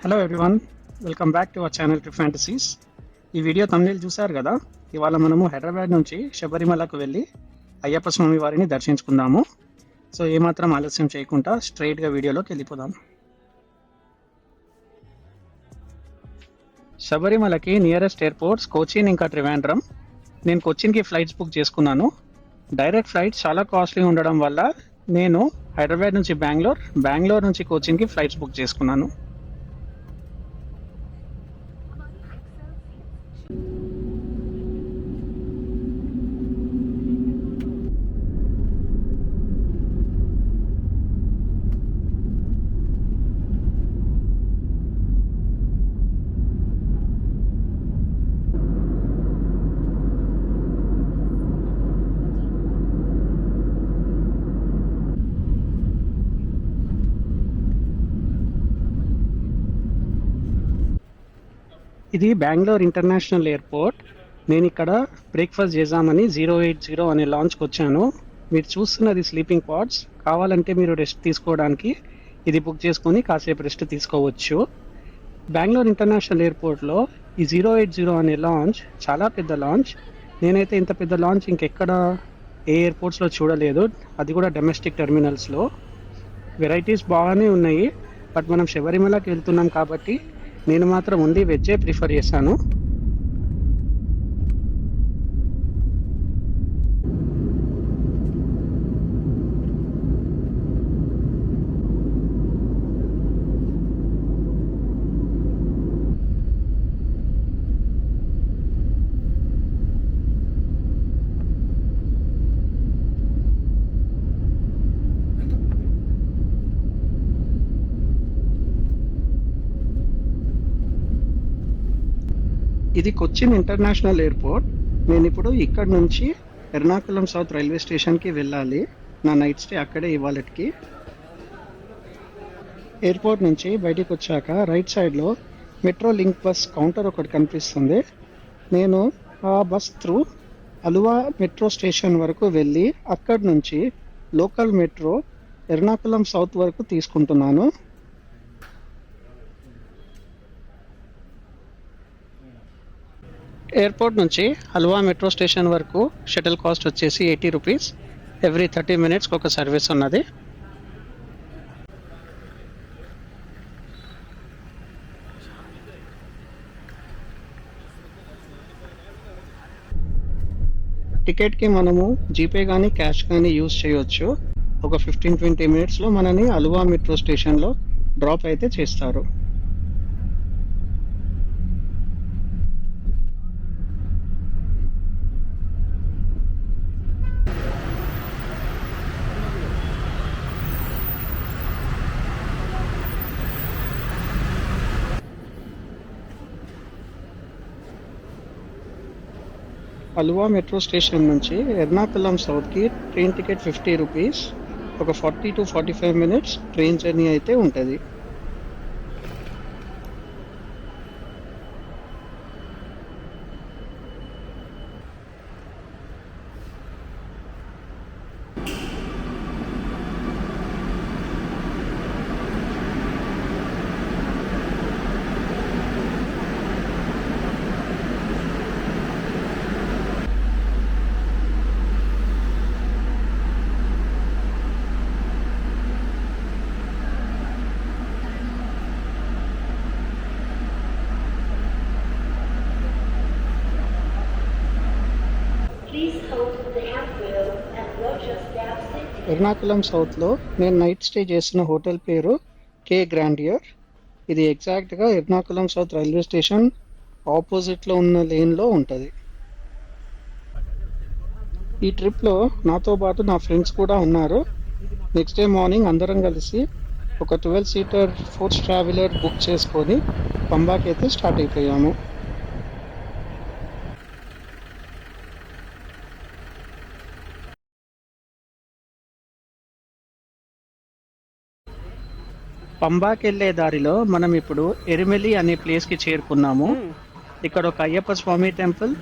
Hello everyone, welcome back to our channel trip fantasies. ఈ video తమిళ చూసారు కదా. ఇవాళ మనము హైదరాబాద్ నుంచి శబరిమలకు వెళ్ళి అయ్యప్ప స్వామి వారిని దర్శించుకుందాము. సో ఏమాత్రం ఆలస్యం చేయకుండా స్ట్రైట్గా వీడియోలోకి వెళ్ళిపోదాం. శబరిమలకి నియరెస్ట్ ఎయిర్పోర్ట్స్ కోచిన్ ఇంకా ట్రివాండ్రం. నేను కొచ్చిన్కి ఫ్లైట్స్ బుక్ చేసుకున్నాను. డైరెక్ట్ ఫ్లైట్స్ చాలా కాస్ట్లీ ఉండడం వల్ల నేను హైదరాబాద్ నుంచి బెంగళూరు నుంచి కోచిన్కి ఫ్లైట్స్ బుక్ చేసుకున్నాను. ఇది బెంగళూరు ఇంటర్నేషనల్ ఎయిర్పోర్ట్. నేను ఇక్కడ బ్రేక్ఫాస్ట్ చేద్దామని 080 అనే లాంచ్కి వచ్చాను. మీరు చూస్తున్నది స్లీపింగ్ పాడ్స్. కావాలంటే మీరు రెస్ట్ తీసుకోవడానికి ఇది బుక్ చేసుకొని కాసేపు రెస్ట్ తీసుకోవచ్చు. బెంగళూరు ఇంటర్నేషనల్ ఎయిర్పోర్ట్లో ఈ 080 అనే లాంచ్ చాలా పెద్ద లాంచ్. నేనైతే ఇంత పెద్ద లాంచ్ ఇంకెక్కడ ఏ ఎయిర్పోర్ట్స్లో చూడలేదు, అది కూడా డొమెస్టిక్ టెర్మినల్స్లో. వెరైటీస్ బాగానే ఉన్నాయి, బట్ మనం శబరిమలకి వెళ్తున్నాం కాబట్టి నేను మాత్రం ఓన్లీ వెజ్జే ప్రిఫర్ చేశాను. ఇది కొచ్చిన్ ఇంటర్నేషనల్ ఎయిర్పోర్ట్. నేను ఇప్పుడు ఇక్కడ నుంచి ఎర్నాకుళం సౌత్ రైల్వే స్టేషన్కి వెళ్ళాలి. నా నైట్ స్టే అక్కడే ఇవాళకి. ఎయిర్పోర్ట్ నుంచి బయటికి వచ్చాక రైట్ సైడ్లో మెట్రో లింక్ బస్ కౌంటర్ ఒకటి కనిపిస్తుంది. నేను ఆ bus through Aluva metro station వరకు వెళ్ళి అక్కడి నుంచి లోకల్ మెట్రో ఎర్నాకుళం సౌత్ వరకు తీసుకుంటున్నాను. ఎయిర్పోర్ట్ నుంచి హల్వా మెట్రో స్టేషన్ వరకు షటిల్ కాస్ట్ వచ్చేసి 80 రూపీస్. ఎవ్రీ 30 మినిట్స్కి ఒక సర్వీస్ ఉన్నది. టికెట్కి మనము జీపే కానీ క్యాష్ కానీ యూజ్ చేయవచ్చు. ఒక 15-20 మినిట్స్లో మనని హల్వా మెట్రో స్టేషన్లో డ్రాప్ అయితే చేస్తారు. అలువా మెట్రో స్టేషన్ నుంచి ఎర్నాకుళం సౌత్కి ట్రైన్ టికెట్ 50 రూపీస్. ఒక 40 to 45 మినిట్స్ ట్రైన్ జర్నీ అయితే ఉంటుంది. ఎర్నాకుళం సౌత్లో నేను నైట్ స్టే చేసిన హోటల్ పేరు కే గ్రాండియర్. ఇది ఎగ్జాక్ట్గా ఎర్నాకుళం సౌత్ రైల్వే స్టేషన్ ఆపోజిట్లో ఉన్న లేన్లో ఉంటుంది. ఈ ట్రిప్లో నాతో పాటు నా ఫ్రెండ్స్ కూడా ఉన్నారు. నెక్స్ట్ డే మార్నింగ్ అందరం కలిసి ఒక 12 సీటర్ ఫోర్స్ ట్రావెలర్ బుక్ చేసుకొని పంబాకి అయితే స్టార్ట్ అయిపోయాము. పంబాకి వెళ్ళే దారిలో మనం ఇప్పుడు ఎరిమెలి అనే ప్లేస్కి చేరుకున్నాము. ఇక్కడ ఒక అయ్యప్ప స్వామి టెంపుల్,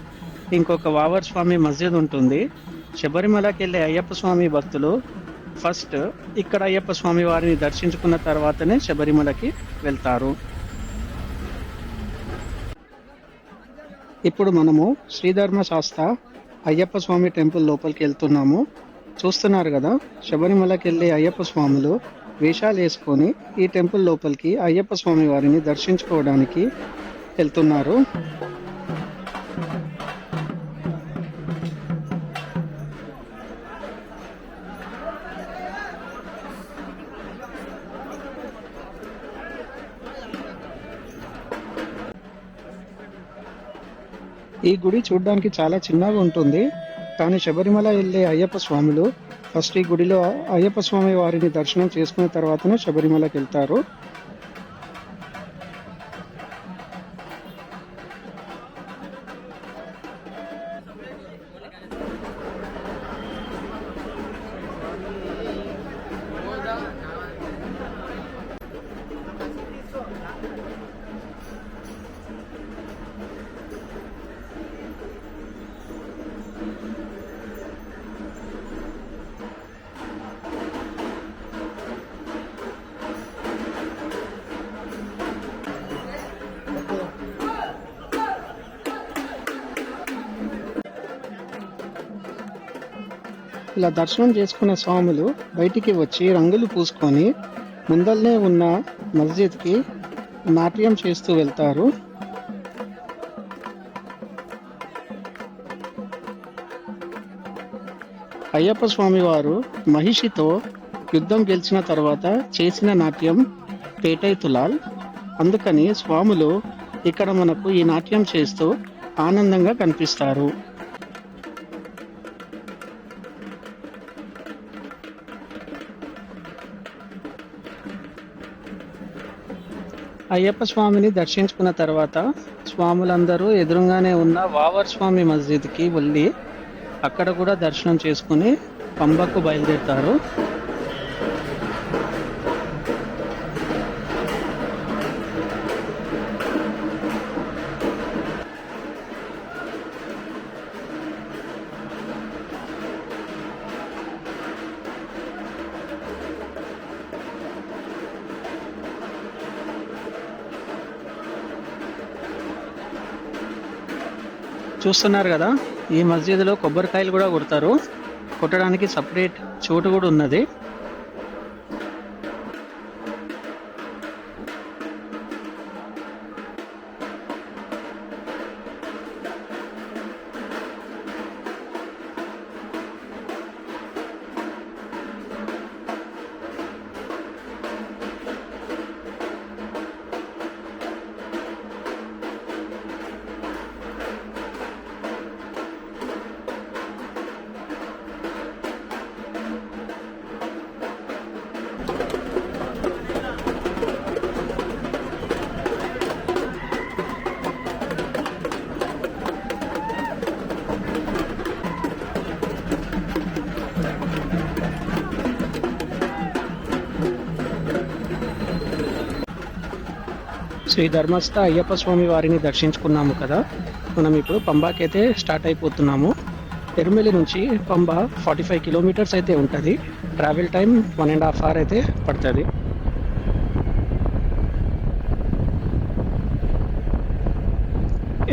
ఇంకొక వావర్ స్వామి మస్జిద్ ఉంటుంది. శబరిమలకి వెళ్ళే అయ్యప్ప స్వామి భక్తులు ఫస్ట్ ఇక్కడ అయ్యప్ప స్వామి వారిని దర్శించుకున్న తర్వాతనే శబరిమలకి వెళ్తారు. ఇప్పుడు మనము శ్రీధర్మ శాస్త్ర అయ్యప్ప స్వామి టెంపుల్ లోపలికి వెళ్తున్నాము. చూస్తున్నారు కదా, శబరిమలకి వెళ్ళే అయ్యప్ప స్వాములు వేషాలు వేసుకొని ఈ టెంపుల్ లోపలికి అయ్యప్ప స్వామి వారిని దర్శించుకోవడానికి వెళ్తున్నారు. ఈ గుడి చూడడానికి చాలా చిన్నగా ఉంటుంది, కానీ శబరిమల వెళ్ళే అయ్యప్ప స్వాములు ఫస్ట్ ఈ గుడిలో అయ్యప్ప స్వామి వారిని దర్శనం చేసుకున్న తర్వాతనే శబరిమలకి వెళ్తారు. ఇలా దర్శనం చేసుకున్న స్వాములు బయటికి వచ్చి రంగులు పూసుకొని ముందల్నే ఉన్న మస్జిద్కి నాట్యం చేస్తూ వెళ్తారు. అయ్యప్ప స్వామి వారు మహిషితో యుద్ధం గెలిచిన తర్వాత చేసిన నాట్యం పేటై తులాల్. అందుకని స్వాములు ఇక్కడ మనకు ఈ నాట్యం చేస్తూ ఆనందంగా కనిపిస్తారు. అయ్యప్ప స్వామిని దర్శించుకున్న తర్వాత స్వాములందరూ ఎదురుగానే ఉన్న వావర్ స్వామి మస్జిద్కి వెళ్ళి అక్కడ కూడా దర్శనం చేసుకుని పంబకు బయలుదేరుతారు. చూస్తున్నారు కదా, ఈ మస్జిద్లో కొబ్బరికాయలు కూడా కొడతారు. కొట్టడానికి సపరేట్ చోటు కూడా ఉన్నది. శ్రీ ధర్మస్థ అయ్యప్ప స్వామి వారిని దర్శించుకున్నాము కదా, మనం ఇప్పుడు పంబాకి అయితే స్టార్ట్ అయిపోతున్నాము. ఎరుమెలి నుంచి పంబా 45 కిలోమీటర్స్ అయితే ఉంటుంది. ట్రావెల్ టైం 1.5 hours అయితే పడుతుంది.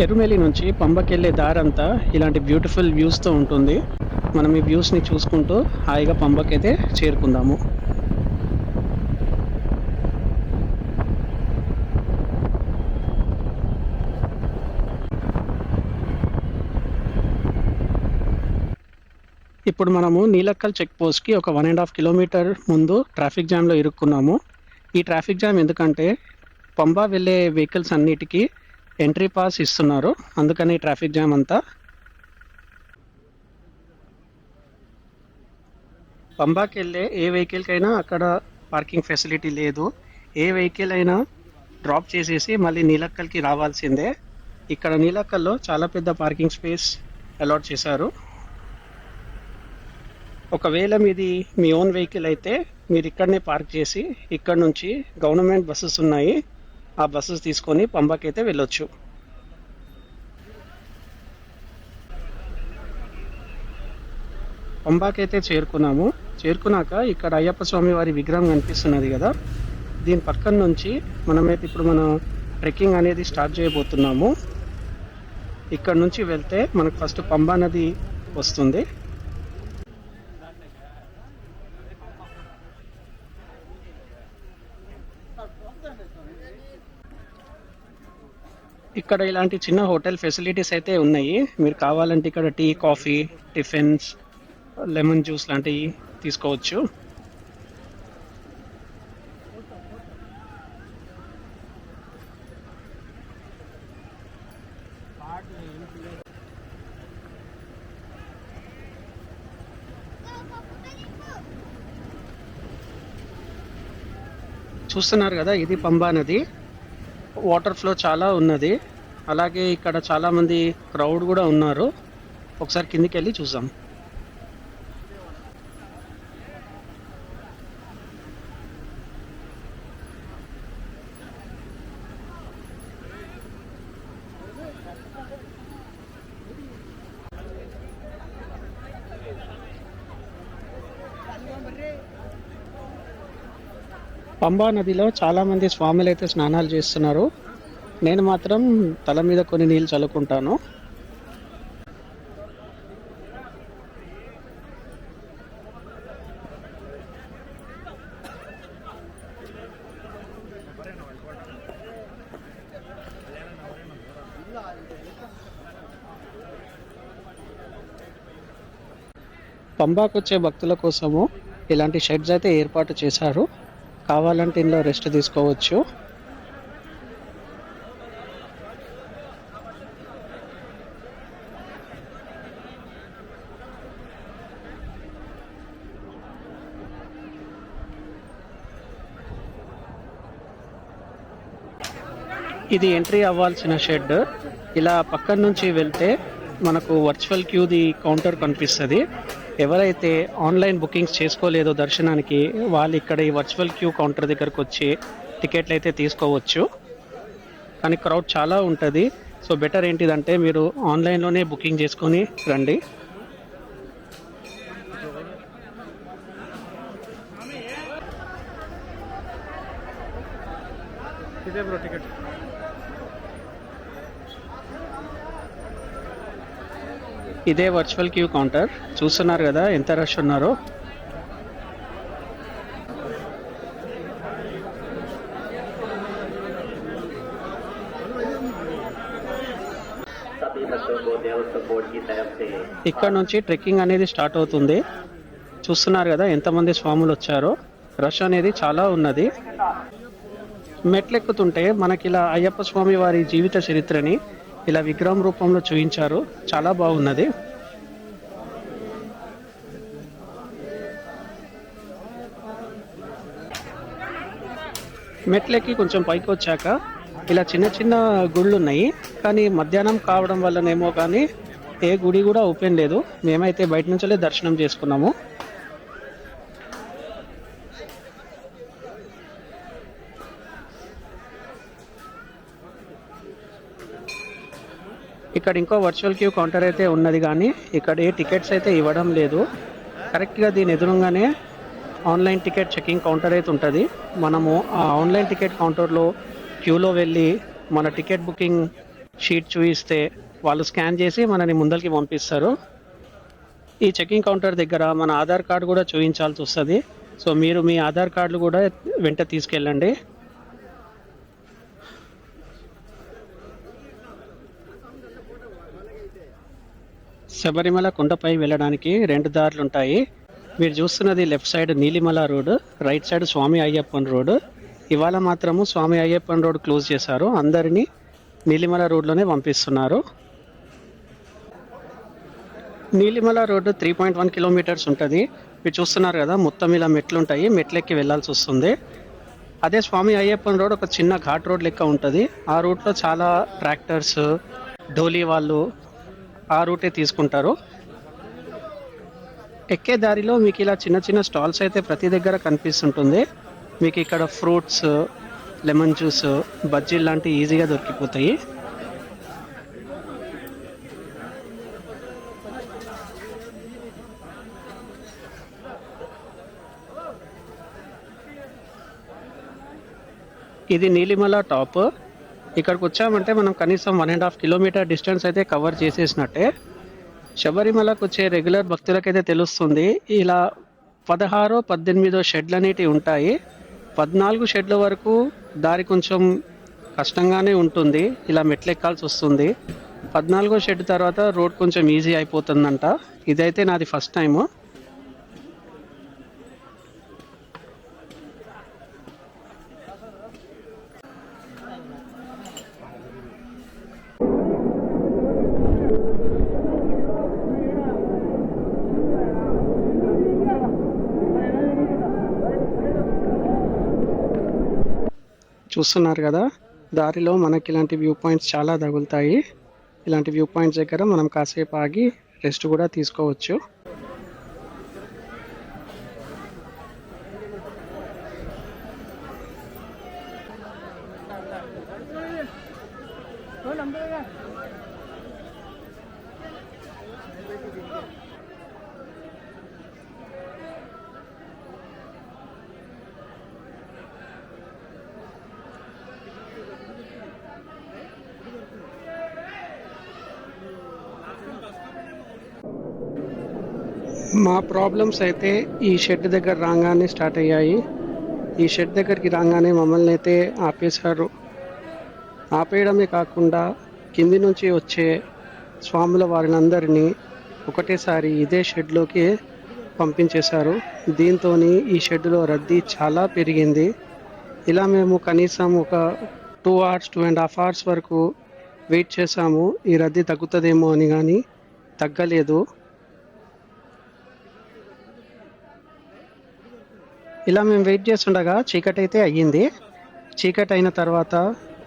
ఎరుమెలి నుంచి పంబకి వెళ్ళే దారంతా ఇలాంటి బ్యూటిఫుల్ వ్యూస్తో ఉంటుంది. మనం ఈ వ్యూస్ని చూసుకుంటూ హాయిగా పంబకి అయితే చేరుకుందాము. ఇప్పుడు మనము నీలక్కల్ చెక్ పోస్ట్కి ఒక 1.5 కిలోమీటర్ ముందు ట్రాఫిక్ జామ్లో ఇరుక్కున్నాము. ఈ ట్రాఫిక్ జామ్ ఎందుకంటే పంబా వెళ్ళే వెహికల్స్ అన్నిటికీ ఎంట్రీ పాస్ ఇస్తున్నారు, అందుకని ట్రాఫిక్ జామ్ అంతా. పంబాకి వెళ్ళే ఏ వెహికల్కైనా అక్కడ పార్కింగ్ ఫెసిలిటీ లేదు. ఏ వెహికల్ అయినా డ్రాప్ చేసేసి మళ్ళీ నీలక్కల్కి రావాల్సిందే. ఇక్కడ నీలక్కల్లో చాలా పెద్ద పార్కింగ్ స్పేస్ అలాట్ చేశారు. ఒకవేళ మీది మీ ఓన్ వెహికల్ అయితే మీరు ఇక్కడనే పార్క్ చేసి ఇక్కడ నుంచి గవర్నమెంట్ బస్సెస్ ఉన్నాయి, ఆ బస్సెస్ తీసుకొని పంబాకైతే వెళ్ళొచ్చు. పంబాకైతే చేరుకున్నాక ఇక్కడ అయ్యప్ప స్వామి వారి విగ్రహం కనిపిస్తున్నది కదా, దీని పక్కన నుంచి మనమైతే ఇప్పుడు మన ట్రెక్కింగ్ అనేది స్టార్ట్ చేయబోతున్నాము. ఇక్కడ నుంచి వెళ్తే మనకు ఫస్ట్ పంబా నది వస్తుంది. ఇక్కడ ఇలాంటి చిన్న హోటల్ ఫెసిలిటీస్ అయితే ఉన్నాయి. మీరు కావాలంటే ఇక్కడ tea, coffee, tiffins, lemon juice లాంటివి తీసుకోవచ్చు. చూస్తున్నారు కదా, ఇది పంబా నది. వాటర్ ఫ్లో చాలా ఉన్నది. అలాగే ఇక్కడ చాలా మంది క్రౌడ్ కూడా ఉన్నారు. ఒకసారి కిందికి వెళ్ళి చూద్దాం. పంబా నదిలో చాలా మంది స్వాములు అయితే స్నానాలు చేస్తున్నారు. నేను మాత్రం తల మీద కొన్ని నీళ్ళు చల్లుకుంటాను. పంబాకు వచ్చే భక్తుల కోసము ఇలాంటి షెడ్స్ అయితే ఏర్పాటు చేశారు. కావాలంటే ఇందులో రెస్ట్ తీసుకోవచ్చు. ఇది ఎంట్రీ అవ్వాల్సిన షెడ్. ఇలా పక్కన నుంచి వెళ్తే మనకు వర్చువల్ క్యూది కౌంటర్ కనిపిస్తుంది. ఎవరైతే ఆన్లైన్ బుకింగ్స్ చేసుకోలేదో దర్శనానికి, వాళ్ళు ఇక్కడ ఈ వర్చువల్ క్యూ కౌంటర్ దగ్గరకు వచ్చి టికెట్లు అయితే తీసుకోవచ్చు. కానీ క్రౌడ్ చాలా ఉంటుంది. సో బెటర్ ఏంటిదంటే మీరు ఆన్లైన్లోనే బుకింగ్ చేసుకొని రండి. ఇదే వర్చువల్ క్యూ కౌంటర్. చూస్తున్నారు కదా ఎంత రష్ ఉన్నారో. ఇక్కడ నుంచి ట్రెక్కింగ్ అనేది స్టార్ట్ అవుతుంది. చూస్తున్నారు కదా ఎంతమంది స్వాములు వచ్చారో. రష్ అనేది చాలా ఉన్నది. మెట్లెక్కుతుంటే మనకి ఇలా అయ్యప్ప స్వామి వారి జీవిత చరిత్రని ఇలా విగ్రహం రూపంలో చూపించారు. చాలా బాగున్నది. మెట్లెక్కి కొంచెం పైకి వచ్చాక ఇలా చిన్న చిన్న గుళ్ళు ఉన్నాయి. కానీ మధ్యాహ్నం కావడం వల్లనేమో కానీ ఏ గుడి కూడా ఓపెన్ లేదు. మేమైతే బయట నుంచే దర్శనం చేసుకున్నాము. ఇక్కడ ఇంకో వర్చువల్ క్యూ కౌంటర్ అయితే ఉన్నది, కానీ ఇక్కడ ఏ టికెట్స్ అయితే ఇవ్వడం లేదు. కరెక్ట్గా దీని ఎదురుగానే ఆన్లైన్ టికెట్ చెకింగ్ కౌంటర్ అయితే ఉంటుంది. మనము ఆ ఆన్లైన్ టికెట్ కౌంటర్లో క్యూలో వెళ్ళి మన టికెట్ బుకింగ్ షీట్ చూపిస్తే వాళ్ళు స్కాన్ చేసి మనని ముందరికి పంపిస్తారు. ఈ చెకింగ్ కౌంటర్ దగ్గర మన ఆధార్ కార్డు కూడా చూపించాల్సి వస్తుంది. సో మీరు మీ ఆధార్ కార్డులు కూడా వెంట తీసుకెళ్ళండి. శబరిమల కొండపై వెళ్ళడానికి 2 దారులు ఉంటాయి. మీరు చూస్తున్నది left side Neelimala road, right side Swami Ayyappan road. ఇవాళ మాత్రము స్వామి అయ్యప్పన్ రోడ్ క్లోజ్ చేశారు. అందరినీ నీలిమల రోడ్లోనే పంపిస్తున్నారు. నీలిమల రోడ్డు 3.1 కిలోమీటర్స్ ఉంటుంది. మీరు చూస్తున్నారు కదా, మొత్తం ఇలా మెట్లు ఉంటాయి, మెట్లెక్కి వెళ్ళాల్సి వస్తుంది. అదే స్వామి అయ్యప్పన్ రోడ్ ఒక చిన్న ఘాట్ రోడ్ లెక్క ఉంటుంది. ఆ రూట్లో చాలా ట్రాక్టర్స్, డోలీ వాళ్ళు ఆ రూటే తీసుకుంటారు. ఎక్కే దారిలో మీకు ఇలా చిన్న చిన్న స్టాల్స్ అయితే ప్రతి దగ్గర కనిపిస్తుంటుంది. మీకు ఇక్కడ ఫ్రూట్స్, లెమన్ జ్యూస్, బజ్జీలు లాంటివి ఈజీగా దొరికిపోతాయి. ఇది నీలిమల టాప్. ఇక్కడికి వచ్చామంటే మనం కనీసం 1.5 కిలోమీటర్ డిస్టెన్స్ అయితే కవర్ చేసేసినట్టే. శబరిమలకు వచ్చే రెగ్యులర్ భక్తులకైతే తెలుస్తుంది, ఇలా 16-18 షెడ్లు అనేటివి ఉంటాయి. 14 షెడ్ల వరకు దారి కొంచెం కష్టంగానే ఉంటుంది, ఇలా మెట్లెక్కాల్సి వస్తుంది. 14 షెడ్ తర్వాత రోడ్ కొంచెం ఈజీ అయిపోతుందంట. ఇదైతే నాది ఫస్ట్ టైము. చూస్తున్నారు కదా, దారిలో మనకి ఇలాంటి వ్యూ పాయింట్స్ చాలా తగులుతాయి. ఇలాంటి వ్యూ పాయింట్స్ దగ్గర మనం కాసేపు ఆగి రెస్ట్ కూడా తీసుకోవచ్చు. మా ప్రాబ్లమ్స్ అయితే ఈ షెడ్ దగ్గర రాగానే స్టార్ట్ అయ్యాయి. ఈ షెడ్ దగ్గరికి రాగానే మమ్మల్ని అయితే ఆపేశారు. ఆపేయడమే కాకుండా కింది నుంచి వచ్చే స్వాముల వారినందరినీ ఒకటేసారి ఇదే షెడ్లోకి పంపించేశారు. దీంతో ఈ షెడ్లో రద్దీ చాలా పెరిగింది. ఇలా మేము కనీసం ఒక 2 hours 2.5 hours వరకు వెయిట్ చేసాము, ఈ రద్దీ తగ్గుతుందేమో అని, కానీ తగ్గలేదు. ఇలా మేము వెయిట్ చేస్తుండగా చీకటి అయితే అయ్యింది. చీకటి అయిన తర్వాత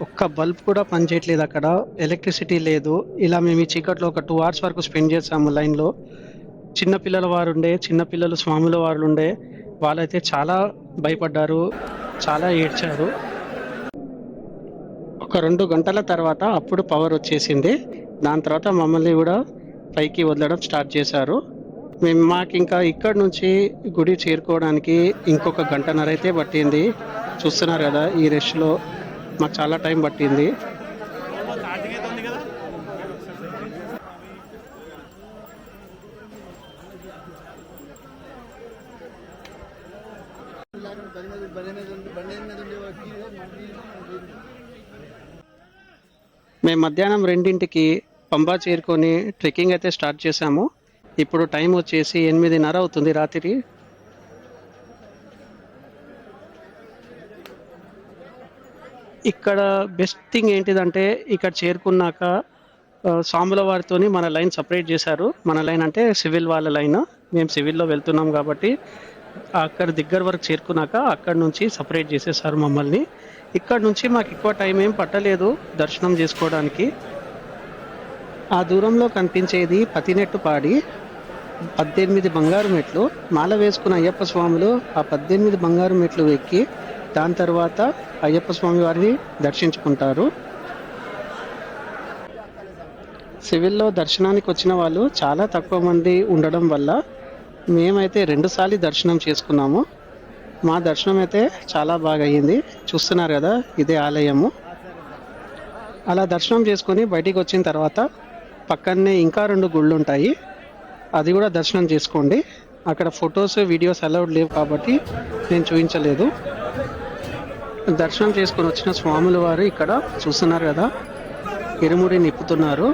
ఒక్క బల్బ్ కూడా పనిచేయట్లేదు, అక్కడ ఎలక్ట్రిసిటీ లేదు. ఇలా మేము ఈ చీకట్లో ఒక 2 hours వరకు స్పెండ్ చేసాము లైన్లో. చిన్నపిల్లల వారు ఉండే, చిన్నపిల్లలు స్వాముల వారు ఉండే, వాళ్ళైతే చాలా భయపడ్డారు, చాలా ఏడ్చారు. ఒక 2 గంటల తర్వాత అప్పుడు పవర్ వచ్చేసింది. దాని తర్వాత మమ్మల్ని కూడా పైకి వదలడం స్టార్ట్ చేశారు. మాకు ఇంకా ఇక్కడ నుంచి గుడి చేరుకోవడానికి ఇంకొక 1.5 గంట అయితే పట్టింది. చూస్తున్నారు కదా, ఈ రష్లో మాకు చాలా టైం పట్టింది. మేము మధ్యాహ్నం 2ంటికి పంబా చేరుకొని ట్రెక్కింగ్ అయితే స్టార్ట్ చేశాము. ఇప్పుడు టైం వచ్చేసి 8:30 అవుతుంది రాత్రి. ఇక్కడ బెస్ట్ థింగ్ ఏంటిదంటే, ఇక్కడ చేరుకున్నాక స్వాముల వారితో మన లైన్ సపరేట్ చేశారు. మన లైన్ అంటే సివిల్ వాళ్ళ లైన్. మేము సివిల్లో వెళ్తున్నాం కాబట్టి అక్కడ దగ్గర వరకు చేరుకున్నాక అక్కడ నుంచి సపరేట్ చేసేసారు మమ్మల్ని. ఇక్కడ నుంచి మాకు ఎక్కువ టైం ఏం పట్టలేదు దర్శనం చేసుకోవడానికి. ఆ దూరంలో కనిపించేది పతినెట్టుపాడి, 18 బంగారు మెట్లు. మాల వేసుకున్న అయ్యప్ప స్వాములు ఆ 18 బంగారు మెట్లు ఎక్కి దాని తర్వాత అయ్యప్ప స్వామి వారిని దర్శించుకుంటారు. సివిల్లో దర్శనానికి వచ్చిన వాళ్ళు చాలా తక్కువ మంది ఉండడం వల్ల మేమైతే 2 సార్లు దర్శనం చేసుకున్నాము. మా దర్శనం అయితే చాలా బాగా అయ్యింది. చూస్తున్నారు కదా, ఇదే ఆలయము. అలా దర్శనం చేసుకొని బయటికి వచ్చిన తర్వాత పక్కనే ఇంకా 2 గుళ్ళు ఉంటాయి, అది కూడా దర్శనం చేసుకోండి. అక్కడ ఫొటోస్, వీడియోస్ అలౌడ్ లేవు కాబట్టి నేను చూపించలేదు. దర్శనం చేసుకొని వచ్చిన స్వాముల వారు ఇక్కడ చూస్తున్నారు కదా, ఇరుముడి నిప్పుతున్నారు.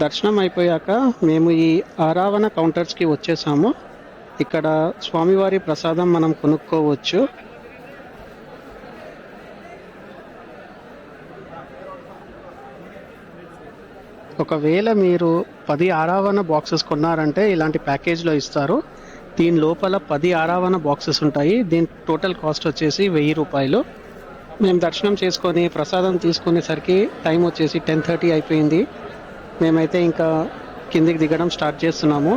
దర్శనం అయిపోయాక మేము ఈ ఆరావణ కౌంటర్స్కి వచ్చేసాము. ఇక్కడ స్వామివారి ప్రసాదం మనం కొనుక్కోవచ్చు. ఒకవేళ మీరు 10 ఆరావణ బాక్సెస్ కొన్నారంటే ఇలాంటి ప్యాకేజ్లో ఇస్తారు. దీని లోపల 10 ఆరావణ బాక్సెస్ ఉంటాయి. దీని టోటల్ కాస్ట్ వచ్చేసి 1000 రూపాయలు. మేము దర్శనం చేసుకొని ప్రసాదం తీసుకునేసరికి టైం వచ్చేసి 10:30 అయిపోయింది. మేమైతే ఇంకా కిందికి దిగడం స్టార్ట్ చేస్తున్నాము.